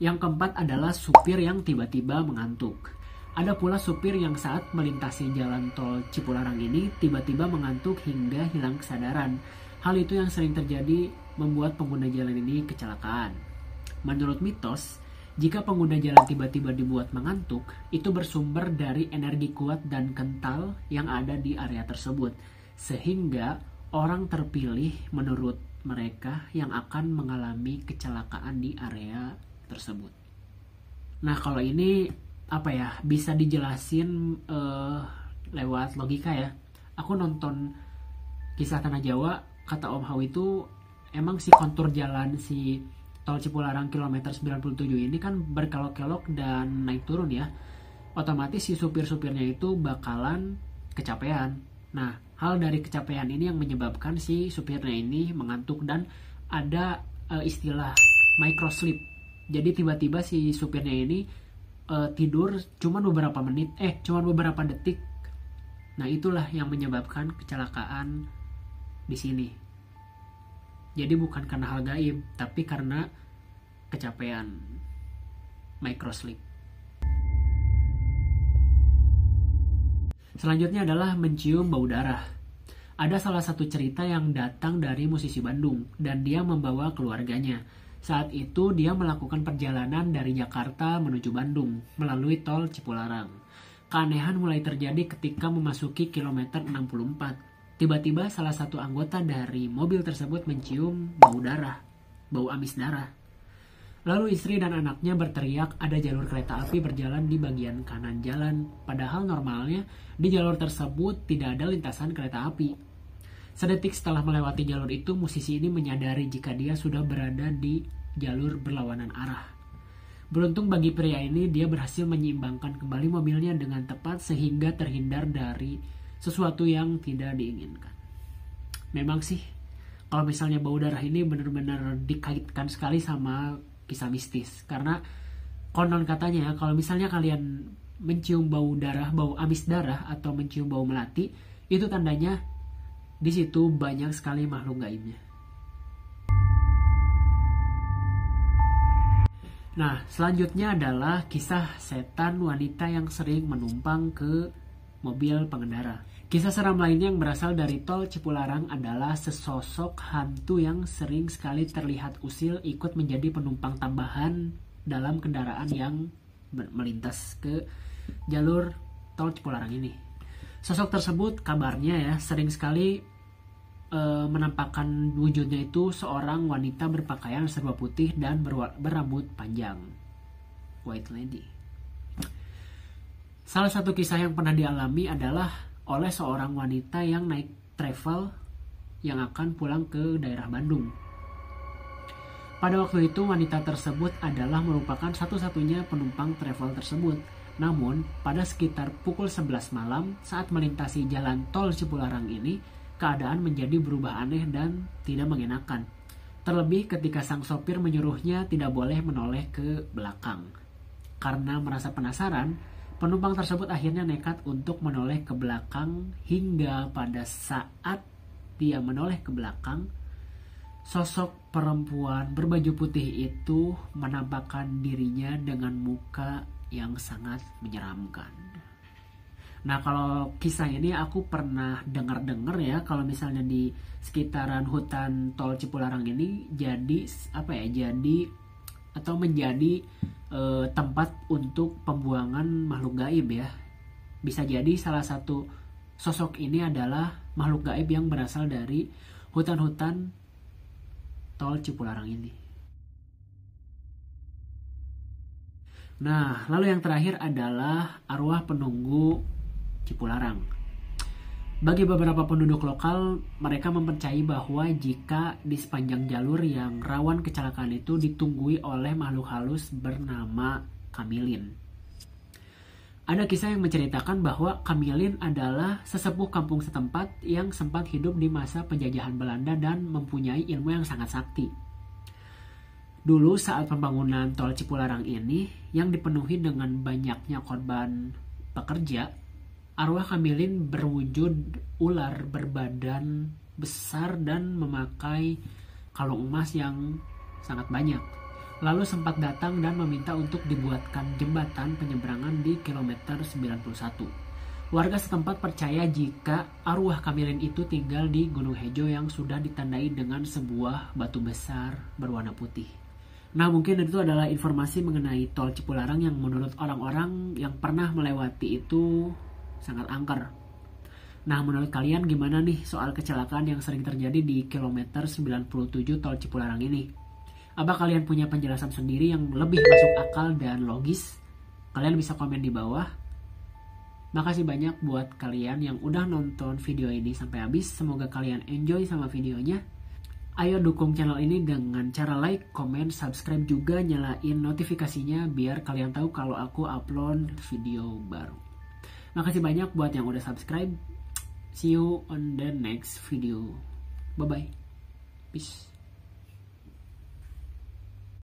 Yang keempat adalah supir yang tiba-tiba mengantuk. Ada pula supir yang saat melintasi jalan tol Cipularang ini tiba-tiba mengantuk hingga hilang kesadaran. Hal itu yang sering terjadi membuat pengguna jalan ini kecelakaan. Menurut mitos, jika pengguna jalan tiba-tiba dibuat mengantuk, itu bersumber dari energi kuat dan kental yang ada di area tersebut, sehingga orang terpilih menurut mereka yang akan mengalami kecelakaan di area tersebut. Nah, kalau ini bisa dijelasin lewat logika ya. Aku nonton Kisah Tanah Jawa, kata Om Hao itu emang si kontur jalan si tol Cipularang kilometer 97 ini kan berkelok-kelok dan naik turun ya. Otomatis si supir-supirnya itu bakalan kecapean. Nah, hal dari kecapean ini yang menyebabkan si supirnya ini mengantuk dan ada istilah microsleep. Jadi tiba-tiba si supirnya ini tidur cuman beberapa detik. Nah, itulah yang menyebabkan kecelakaan di sini. Jadi bukan karena hal gaib, tapi karena kecapean, microsleep. Selanjutnya adalah mencium bau darah. Ada salah satu cerita yang datang dari musisi Bandung dan dia membawa keluarganya. Saat itu dia melakukan perjalanan dari Jakarta menuju Bandung melalui tol Cipularang. Keanehan mulai terjadi ketika memasuki kilometer 64. Tiba-tiba salah satu anggota dari mobil tersebut mencium bau darah, bau amis darah. Lalu istri dan anaknya berteriak ada jalur kereta api berjalan di bagian kanan jalan. Padahal normalnya di jalur tersebut tidak ada lintasan kereta api. Sedetik setelah melewati jalur itu, musisi ini menyadari jika dia sudah berada di jalur berlawanan arah. Beruntung bagi pria ini, dia berhasil menyeimbangkan kembali mobilnya dengan tepat sehingga terhindar dari sesuatu yang tidak diinginkan. Memang sih, kalau misalnya bau darah ini benar-benar dikaitkan sekali sama kisah mistis. Karena konon katanya kalau misalnya kalian mencium bau darah, bau amis darah atau mencium bau melati, itu tandanya di situ banyak sekali makhluk gaibnya. Nah, selanjutnya adalah kisah setan wanita yang sering menumpang ke mobil pengendara. Kisah seram lainnya yang berasal dari tol Cipularang adalah sesosok hantu yang sering sekali terlihat usil ikut menjadi penumpang tambahan dalam kendaraan yang melintas ke jalur tol Cipularang ini. Sosok tersebut kabarnya ya sering sekali menampakkan wujudnya itu seorang wanita berpakaian serba putih dan berambut panjang, white lady. Salah satu kisah yang pernah dialami adalah oleh seorang wanita yang naik travel yang akan pulang ke daerah Bandung. Pada waktu itu wanita tersebut adalah merupakan satu-satunya penumpang travel tersebut. Namun pada sekitar pukul 11 malam saat melintasi jalan tol Cipularang ini, keadaan menjadi berubah aneh dan tidak mengenakan. Terlebih ketika sang sopir menyuruhnya tidak boleh menoleh ke belakang. Karena merasa penasaran, penumpang tersebut akhirnya nekat untuk menoleh ke belakang hingga pada saat dia menoleh ke belakang, sosok perempuan berbaju putih itu menampakkan dirinya dengan muka yang sangat menyeramkan. Nah, kalau kisah ini aku pernah dengar ya, kalau misalnya di sekitaran hutan tol Cipularang ini menjadi tempat untuk pembuangan makhluk gaib ya. Bisa jadi salah satu sosok ini adalah makhluk gaib yang berasal dari hutan-hutan tol Cipularang ini. Nah, lalu yang terakhir adalah arwah penunggu Cipularang. Bagi beberapa penduduk lokal, mereka mempercayai bahwa jika di sepanjang jalur yang rawan kecelakaan itu ditunggui oleh makhluk halus bernama Kamilin. Ada kisah yang menceritakan bahwa Kamilin adalah sesepuh kampung setempat yang sempat hidup di masa penjajahan Belanda dan mempunyai ilmu yang sangat sakti. Dulu saat pembangunan tol Cipularang ini yang dipenuhi dengan banyaknya korban pekerja, arwah Kamilin berwujud ular berbadan besar dan memakai kalung emas yang sangat banyak. lalu sempat datang dan meminta untuk dibuatkan jembatan penyeberangan di kilometer 91. Warga setempat percaya jika arwah Kamilin itu tinggal di Gunung Hejo yang sudah ditandai dengan sebuah batu besar berwarna putih. Nah, mungkin itu adalah informasi mengenai tol Cipularang yang menurut orang-orang yang pernah melewati itu sangat angker. Nah, menurut kalian gimana nih soal kecelakaan yang sering terjadi di kilometer 97 tol Cipularang ini? Apa kalian punya penjelasan sendiri yang lebih masuk akal dan logis? Kalian bisa komen di bawah. Makasih banyak buat kalian yang udah nonton video ini sampai habis. Semoga kalian enjoy sama videonya. Ayo dukung channel ini dengan cara like, comment, subscribe juga, nyalain notifikasinya biar kalian tahu kalau aku upload video baru. Makasih banyak buat yang udah subscribe. See you on the next video. Bye bye. Peace.